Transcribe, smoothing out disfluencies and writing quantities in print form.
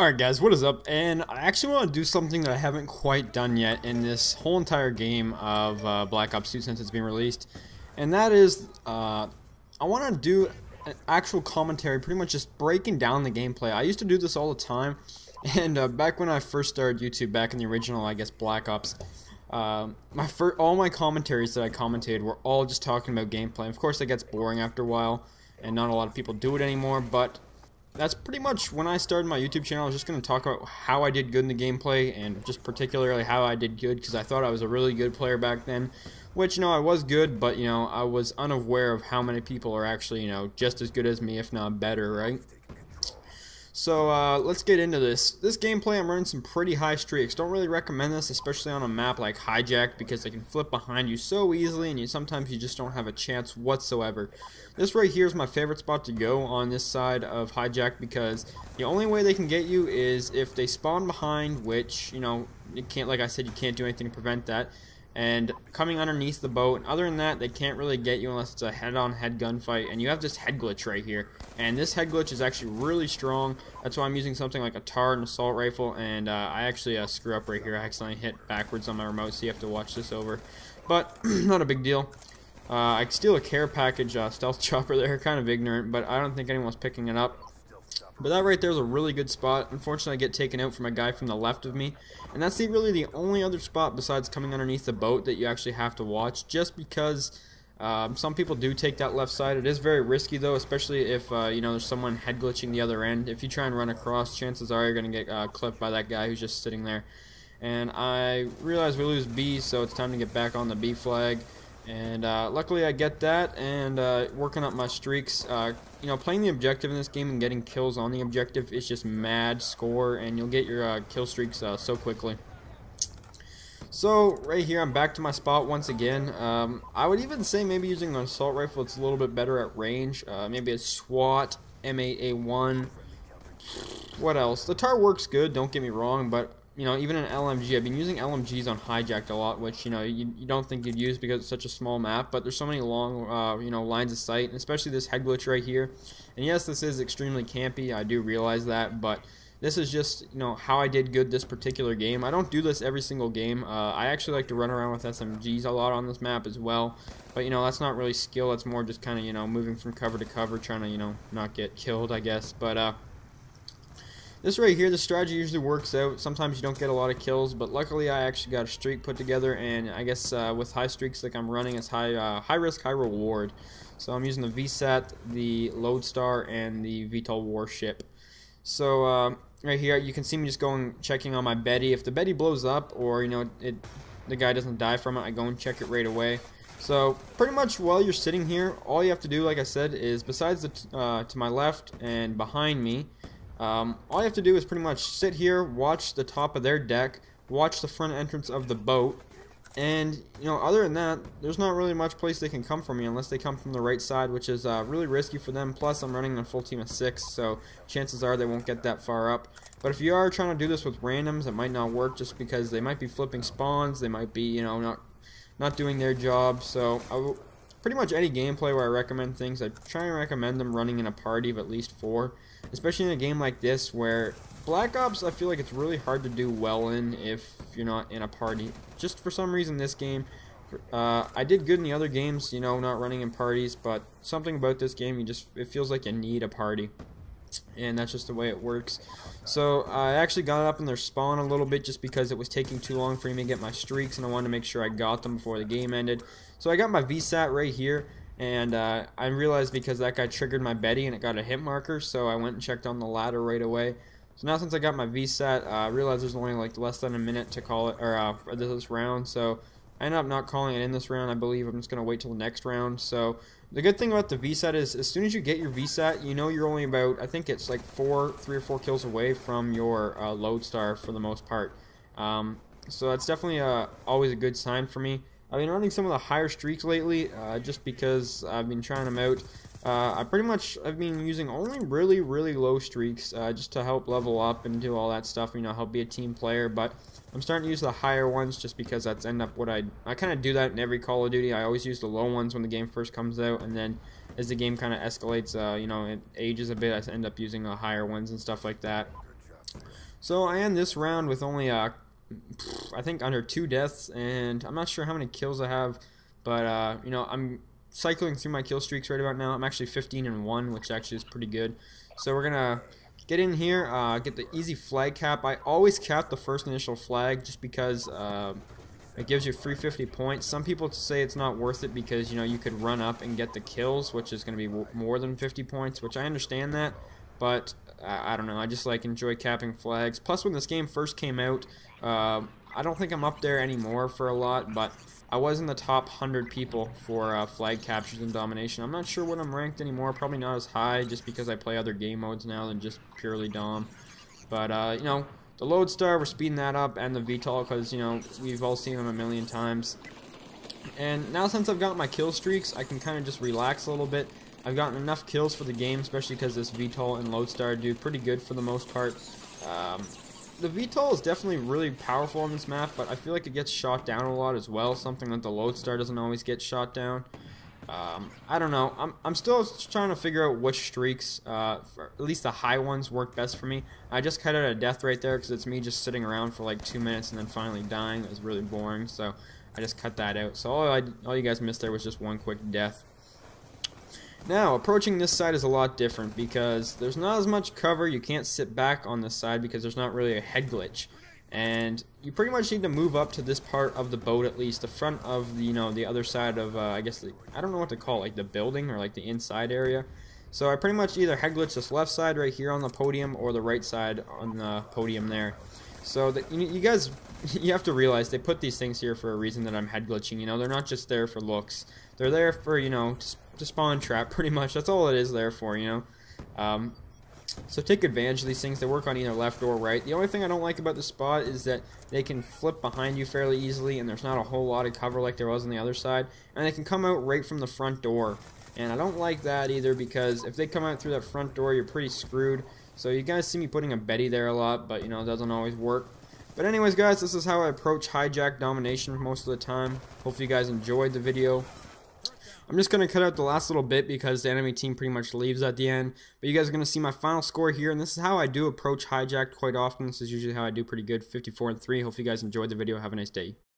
Alright guys, what is up? And I actually want to do something that I haven't quite done yet in this whole entire game of Black Ops 2 since it's been released. And that is, I want to do an actual commentary, pretty much just breaking down the gameplay. I used to do this all the time, and back when I first started YouTube, back in the original, I guess, Black Ops, all my commentaries that I commentated were all just talking about gameplay. Of course, it gets boring after a while, and not a lot of people do it anymore, but that's pretty much when I started my YouTube channel. I was just going to talk about how I did good in the gameplay, and just particularly how I did good, because I thought I was a really good player back then, which, I was good, but, I was unaware of how many people are actually, just as good as me, if not better, right? So, let's get into this. This gameplay, I'm running some pretty high streaks. Don't really recommend this, especially on a map like Hijack, because they can flip behind you so easily, and sometimes you just don't have a chance whatsoever. This right here is my favorite spot to go on this side of Hijack, because the only way they can get you is if they spawn behind, which, you can't, like I said, you can't do anything to prevent that, and coming underneath the boat. And other than that, they can't really get you unless it's a head-on-head gunfight, and you have this head glitch right here, and this head glitch is actually really strong. That's why I'm using something like a TAR and assault rifle, and I actually screw up right here. I accidentally hit backwards on my remote, so you have to watch this over, but not a big deal. I steal a care package stealth chopper there, kind of ignorant, but I don't think anyone's picking it up. But that right there is a really good spot. Unfortunately, I get taken out from a guy from the left of me, and that's really the only other spot besides coming underneath the boat that you actually have to watch, just because some people do take that left side. It is very risky though, especially if there's someone head glitching the other end. If you try and run across, chances are you're going to get clipped by that guy who's just sitting there. And I realize we lose B, so it's time to get back on the B flag. And luckily I get that, and working up my streaks. Playing the objective in this game and getting kills on the objective is just mad score, and you'll get your kill streaks so quickly. So right here, I'm back to my spot once again. I would even say maybe using an assault rifle, it's a little bit better at range. Maybe a SWAT, M8A1. What else? The TAR works good, don't get me wrong, but even an LMG, I've been using LMGs on Hijacked a lot, which, you don't think you'd use because it's such a small map, but there's so many long, lines of sight, and especially this head glitch right here. And yes, this is extremely campy, I do realize that, but this is just, how I did good this particular game. I don't do this every single game. I actually like to run around with SMGs a lot on this map as well, but, that's not really skill, that's more just kind of, moving from cover to cover, trying to, not get killed, I guess, but, this right here, the strategy usually works out. Sometimes you don't get a lot of kills, but luckily I actually got a streak put together, and I guess with high streaks like I'm running, it's high risk, high reward. So I'm using the VSAT, the Lodestar, and the VTOL warship. So right here, you can see me just checking on my Betty. If the Betty blows up, or the guy doesn't die from it, I go and check it right away. So pretty much while you're sitting here, all you have to do, like I said, is besides to my left and behind me, all you have to do is pretty much sit here, watch the top of their deck, watch the front entrance of the boat, and, other than that, there's not really much place they can come from me unless they come from the right side, which is really risky for them. Plus, I'm running a full team of 6, so chances are they won't get that far up. But if you are trying to do this with randoms, it might not work just because they might be flipping spawns, they might be, not doing their job. So pretty much any gameplay where I recommend things, I try and recommend them running in a party of at least 4. Especially in a game like this where Black Ops, I feel like it's really hard to do well in if you're not in a party. Just for some reason this game, I did good in the other games, not running in parties, but something about this game, it feels like you need a party. And that's just the way it works. So I actually got up in their spawn a little bit just because it was taking too long for me to get my streaks, and I wanted to make sure I got them before the game ended. So I got my VSAT right here. And I realized because that guy triggered my Betty and it got a hit marker, so I went and checked on the ladder right away. So now since I got my VSAT, I realized there's only like less than a minute to call it, or for this round, so I ended up not calling it in this round. I believe I'm just going to wait till the next round. So the good thing about the VSAT is as soon as you get your VSAT, you're only about, I think it's like 3 or 4 kills away from your Lodestar for the most part. So that's definitely always a good sign for me. I've been running some of the higher streaks lately, just because I've been trying them out. I've been using only really low streaks, just to help level up and do all that stuff, help be a team player, but I'm starting to use the higher ones just because that's end up what I kind of do that in every Call of Duty. I always use the low ones when the game first comes out, and then as the game kind of escalates, it ages a bit, I end up using the higher ones and stuff like that. So I end this round with only I think under 2 deaths, and I'm not sure how many kills I have, but you know, I'm cycling through my kill streaks right about now. I'm actually 15-1, which actually is pretty good. So we're gonna get in here, get the easy flag cap. I always cap the first initial flag just because it gives you free 50 points. Some people say it's not worth it because, you know, you could run up and get the kills, which is going to be more than 50 points, which I understand that, but I don't know. I just like enjoy capping flags. Plus, when this game first came out, I don't think I'm up there anymore for a lot, but I was in the top 100 people for flag captures and domination. I'm not sure what I'm ranked anymore. Probably not as high, just because I play other game modes now than just purely dom. But you know, the Lodestar, we're speeding that up, and the VTOL, because, you know, we've all seen them a million times. And now since I've got my kill streaks, I can kind of just relax a little bit. I've gotten enough kills for the game, especially because this VTOL and Lodestar do pretty good for the most part. The VTOL is definitely really powerful on this map, but I feel like it gets shot down a lot as well, something that the Lodestar doesn't always get shot down. I don't know. I'm still trying to figure out which streaks, for at least the high ones, work best for me. I just cut out a death right there because it's me just sitting around for like 2 minutes and then finally dying. It was really boring, so I just cut that out. So all you guys missed there was just one quick death. Now, approaching this side is a lot different because there's not as much cover. You can't sit back on this side because there's not really a head glitch. And you pretty much need to move up to this part of the boat, at least the front of the, you know, the other side of I guess I don't know what to call it, like the building or like the inside area. So I pretty much either head glitch this left side right here on the podium or the right side on the podium there. So you guys, you have to realize they put these things here for a reason that I'm head glitching. You know, they're not just there for looks. They're there for, you know, to spawn trap pretty much. That's all it is there for, you know. So take advantage of these things. They work on either left or right. The only thing I don't like about the spot is that they can flip behind you fairly easily, and there's not a whole lot of cover like there was on the other side. And they can come out right from the front door. And I don't like that either because if they come out through that front door, you're pretty screwed. So you guys see me putting a Betty there a lot, but, you know, it doesn't always work. But anyways, guys, this is how I approach hijack domination most of the time. Hopefully you guys enjoyed the video. I'm just going to cut out the last little bit because the enemy team pretty much leaves at the end. But you guys are going to see my final score here, and this is how I do approach hijack quite often. This is usually how I do pretty good, 54-3. Hopefully you guys enjoyed the video. Have a nice day.